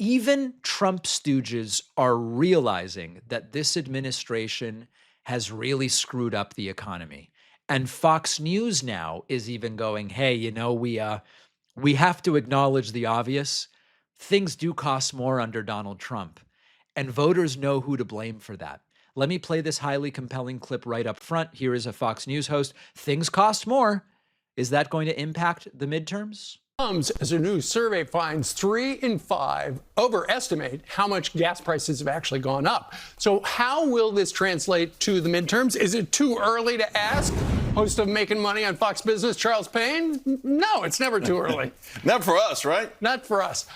Even Trump stooges are realizing that this administration has really screwed up the economy. And Fox News now is even going, hey, we have to acknowledge the obvious. Things do cost more under Donald Trump, and voters know who to blame for that. Let me play this highly compelling clip right up front. Here is a Fox News host. Things cost more. Is that going to impact the midterms? Comes as a new survey finds 3 in 5 overestimate how much gas prices have actually gone up. So how will this translate to the midterms? Is it too early to ask? Host of Making Money on Fox Business, Charles Payne? No, it's never too early. Not for us, right? Not for us.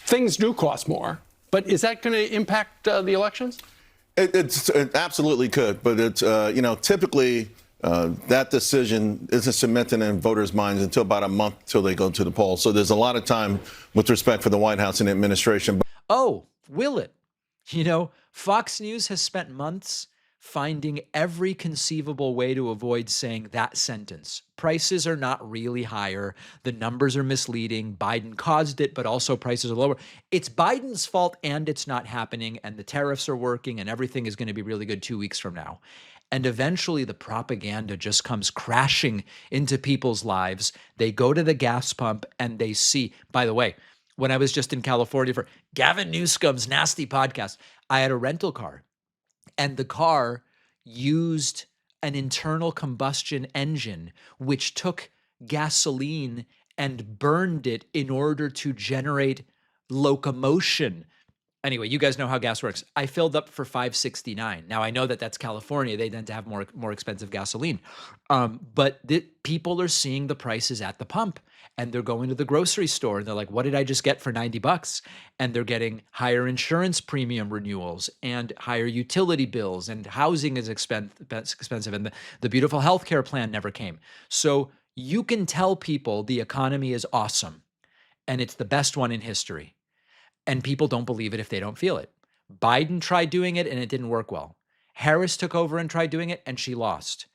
Things do cost more, but is that going to impact the elections? It absolutely could, but it's typically that decision isn't cemented in voters' minds until about a month till they go to the polls. So there's a lot of time with respect for the White House and the administration. Oh, will it? Fox News has spent months finding every conceivable way to avoid saying that sentence. Prices are not really higher. The numbers are misleading. Biden caused it, but also prices are lower. It's Biden's fault and it's not happening, and the tariffs are working and everything is going to be really good 2 weeks from now. And eventually the propaganda just comes crashing into people's lives. They go to the gas pump and they see, by the way, when I was just in California for Gavin Newsom's Nasty Podcast, I had a rental car. And the car used an internal combustion engine, which took gasoline and burned it in order to generate locomotion. Anyway, you guys know how gas works. I filled up for $5.69. Now, I know that that's California. They tend to have more expensive gasoline. But people are seeing the prices at the pump, and they're going to the grocery store, and they're like, what did I just get for $90? And they're getting higher insurance premium renewals and higher utility bills, and housing is expensive, and the beautiful healthcare plan never came. So you can tell people the economy is awesome, and it's the best one in history. And people don't believe it if they don't feel it. Biden tried doing it and it didn't work well. Harris took over and tried doing it and she lost.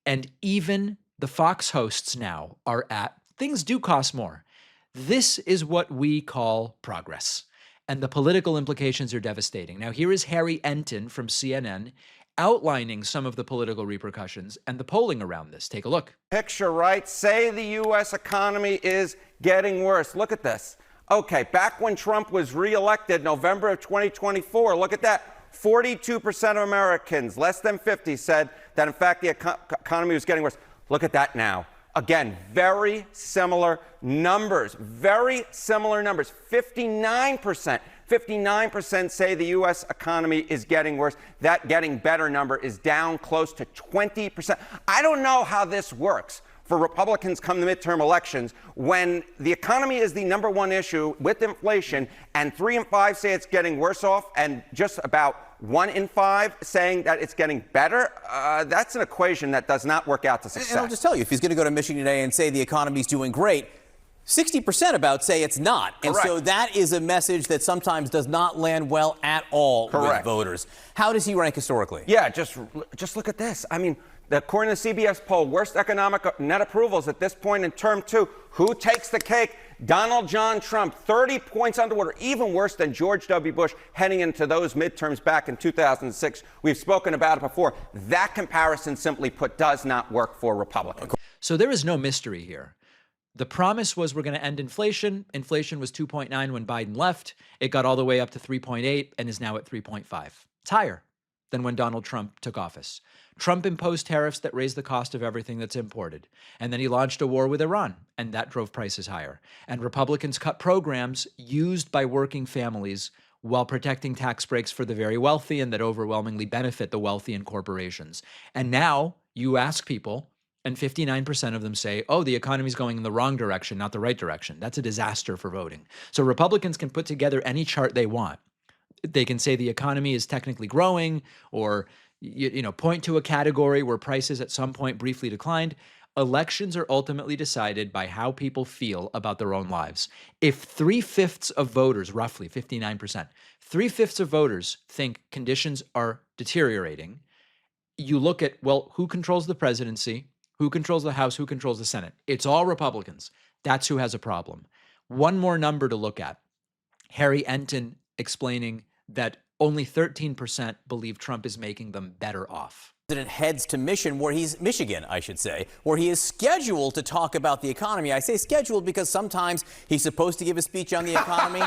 And even the Fox hosts now are at, things do cost more. This is what we call progress. And the political implications are devastating. Now, here is Harry Enton from CNN outlining some of the political repercussions and the polling around this. Take a look. Picture, right? Say the U.S. economy is getting worse. Look at this. Okay, back when Trump was reelected, November of 2024, look at that. 42% of Americans, less than 50, said that, in fact, the economy was getting worse. Look at that now. Again, very similar numbers. 59% say the U.S. economy is getting worse. That getting better number is down close to 20%. I don't know how this works for Republicans come the midterm elections when the economy is the number one issue with inflation, and 3 in 5 say it's getting worse off, and just about 1 in 5 saying that it's getting better. That's an equation that does not work out to success. And I'll just tell you, if he's going to go to Michigan today and say the economy's doing great, 60% about say it's not. And Correct. So that is a message that sometimes does not land well at all with voters. How does he rank historically? Yeah, just look at this. I mean, according to the CBS poll, worst economic net approvals at this point in term 2. Who takes the cake? Donald John Trump, 30 points underwater, even worse than George W. Bush heading into those midterms back in 2006. We've spoken about it before. That comparison, simply put, does not work for Republicans. So there is no mystery here. The promise was we're going to end inflation. Inflation was 2.9 when Biden left. It got all the way up to 3.8 and is now at 3.5. It's higher than when Donald Trump took office. Trump imposed tariffs that raised the cost of everything that's imported. And then he launched a war with Iran, and that drove prices higher. And Republicans cut programs used by working families while protecting tax breaks for the very wealthy and that overwhelmingly benefit the wealthy and corporations. And now you ask people, and 59% of them say, oh, the economy's going in the wrong direction, not the right direction. That's a disaster for voting. So Republicans can put together any chart they want. They can say the economy is technically growing, or point to a category where prices at some point briefly declined. Elections are ultimately decided by how people feel about their own lives. If 3/5 of voters, roughly 59%, 3/5 of voters think conditions are deteriorating, you look at, well, who controls the presidency? Who controls the House? Who controls the Senate? It's all Republicans. That's who has a problem. One more number to look at. Harry Enton explaining that only 13% believe Trump is making them better off. President heads to Michigan, I should say, where he is scheduled to talk about the economy. I say scheduled because sometimes he's supposed to give a speech on the economy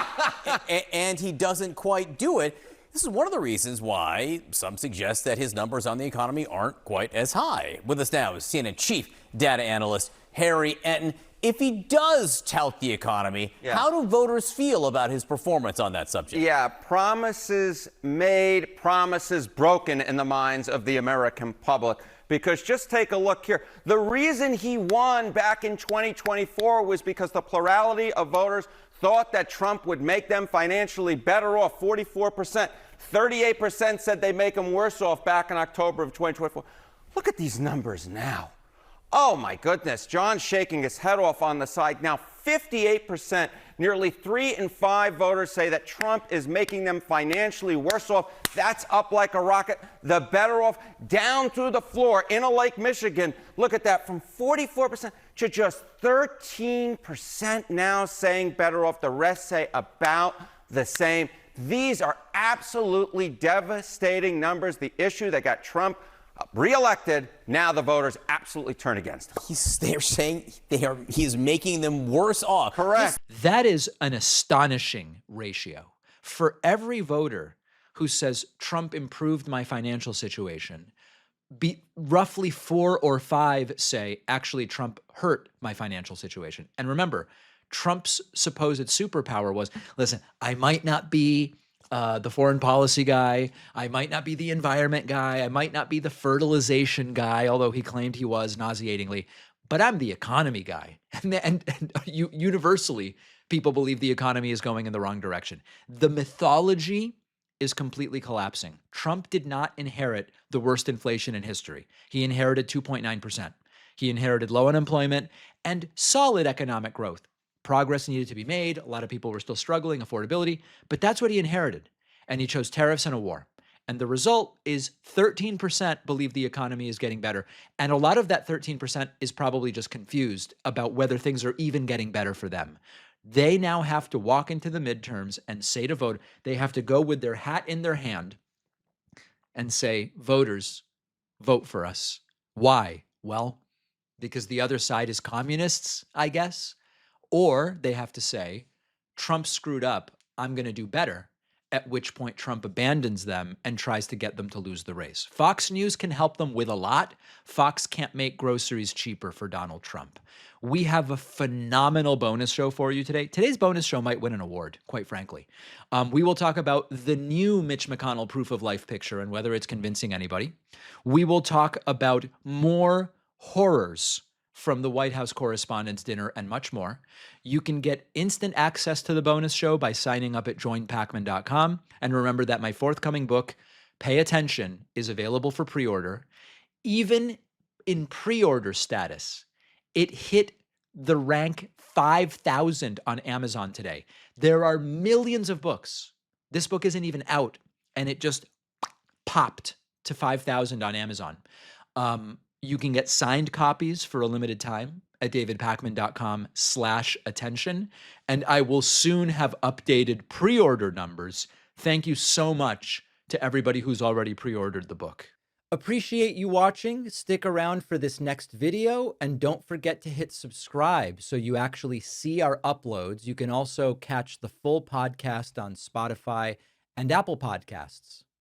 and he doesn't quite do it. This is one of the reasons why some suggest that his numbers on the economy aren't quite as high. With us now is CNN chief data analyst Harry Enton. If he does tout the economy, how do voters feel about his performance on that subject? Yeah, promises made, promises broken in the minds of the American public. Because just take a look here. The reason he won back in 2024 was because the plurality of voters thought that Trump would make them financially better off, 44%. 38% said they make them worse off back in October of 2024. Look at these numbers now. Oh, my goodness. John's shaking his head off on the side. Now, 58%, nearly 3 in 5 voters say that Trump is making them financially worse off. That's up like a rocket. The better off, down through the floor in Lake, Michigan. Look at that, from 44% to just 13% now saying better off. The rest say about the same. These are absolutely devastating numbers. The issue that got Trump reelected, now the voters absolutely turn against him. They're saying he's making them worse off. Correct. That is an astonishing ratio. For every voter who says Trump improved my financial situation, roughly 4 or 5 say actually Trump hurt my financial situation. And remember, Trump's supposed superpower was, listen, I might not be the foreign policy guy. I might not be the environment guy. I might not be the fertilization guy, although he claimed he was nauseatingly. But I'm the economy guy. And universally, people believe the economy is going in the wrong direction. The mythology is completely collapsing. Trump did not inherit the worst inflation in history. He inherited 2.9%. He inherited low unemployment and solid economic growth. Progress needed to be made. A lot of people were still struggling, affordability, but that's what he inherited. And he chose tariffs and a war. And the result is 13% believe the economy is getting better. And a lot of that 13% is probably just confused about whether things are even getting better for them. They now have to walk into the midterms and say to vote, they have to go with their hat in their hand and say, voters, vote for us. Why? Well, because the other side is communists, I guess. Or they have to say, Trump screwed up, I'm going to do better, at which point Trump abandons them and tries to get them to lose the race. Fox News can help them with a lot. Fox can't make groceries cheaper for Donald Trump. We have a phenomenal bonus show for you today. Today's bonus show might win an award, quite frankly. We will talk about the new Mitch McConnell proof of life picture and whether it's convincing anybody. We will talk about more horrors from the White House Correspondents' Dinner and much more. You can get instant access to the bonus show by signing up at joinpakman.com. And remember that my forthcoming book, Pay Attention, is available for pre-order. Even in pre-order status, it hit the rank 5,000 on Amazon today. There are millions of books. This book isn't even out, and it just popped to 5,000 on Amazon. You can get signed copies for a limited time at davidpakman.com/attention. And I will soon have updated pre-order numbers. Thank you so much to everybody who's already pre-ordered the book. Appreciate you watching. Stick around for this next video. And don't forget to hit subscribe so you actually see our uploads. You can also catch the full podcast on Spotify and Apple Podcasts.